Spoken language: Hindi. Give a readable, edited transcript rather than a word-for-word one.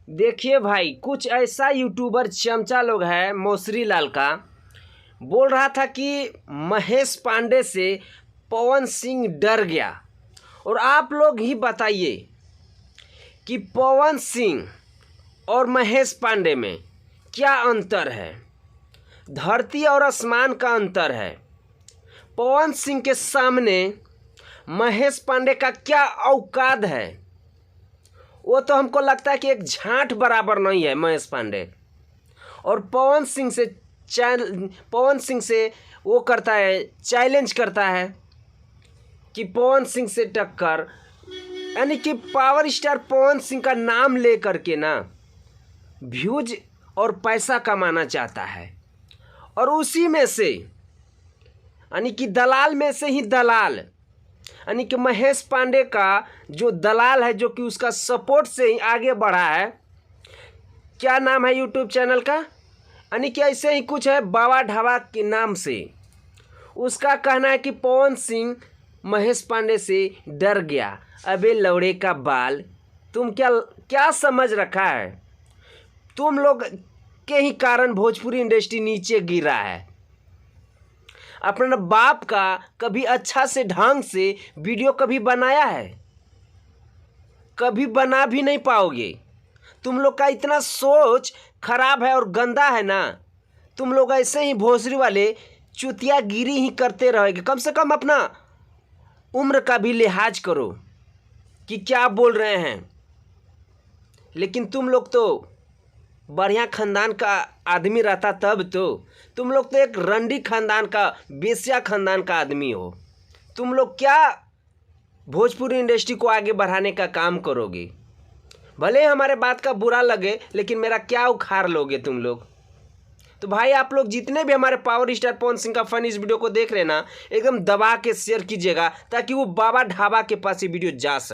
देखिए भाई, कुछ ऐसा यूट्यूबर चमचा लोग है मौसरी लाल का बोल रहा था कि महेश पांडे से पवन सिंह डर गया। और आप लोग ही बताइए कि पवन सिंह और महेश पांडे में क्या अंतर है। धरती और आसमान का अंतर है। पवन सिंह के सामने महेश पांडे का क्या औकात है। वो तो हमको लगता है कि एक झांट बराबर नहीं है महेश पांडे। और पवन सिंह से वो करता है, चैलेंज करता है कि पवन सिंह से टक्कर, यानी कि पावर स्टार पवन सिंह का नाम ले करके ना व्यूज और पैसा कमाना चाहता है। और उसी में से यानी कि दलाल में से ही दलाल, यानी कि महेश पांडे का जो दलाल है, जो कि उसका सपोर्ट से ही आगे बढ़ा है। क्या नाम है यूट्यूब चैनल का, यानी कि ऐसे ही कुछ है, बाबा ढाबा के नाम से। उसका कहना है कि पवन सिंह महेश पांडे से डर गया। अबे लौड़े का बाल, तुम क्या समझ रखा है। तुम लोग के ही कारण भोजपुरी इंडस्ट्री नीचे गिरा है। अपने बाप का कभी अच्छा से ढंग से वीडियो कभी बनाया है? कभी बना भी नहीं पाओगे। तुम लोग का इतना सोच खराब है और गंदा है ना। तुम लोग ऐसे ही भोसरी वाले चुतियागिरी ही करते रहोगे। कम से कम अपना उम्र का भी लिहाज करो कि क्या बोल रहे हैं। लेकिन तुम लोग तो बढ़िया खानदान का आदमी रहता तब तो। तुम लोग तो एक रंडी खानदान का, बेस्या खानदान का आदमी हो। तुम लोग क्या भोजपुरी इंडस्ट्री को आगे बढ़ाने का काम करोगे। भले हमारे बात का बुरा लगे, लेकिन मेरा क्या उखाड़ लोगे तुम लोग। तो भाई आप लोग जितने भी हमारे पावर स्टार पवन सिंह का फन इस वीडियो को देख रहे हैं ना, एकदम दबा के शेयर कीजिएगा ताकि वो बाबा ढाबा के पास ये वीडियो जा सके।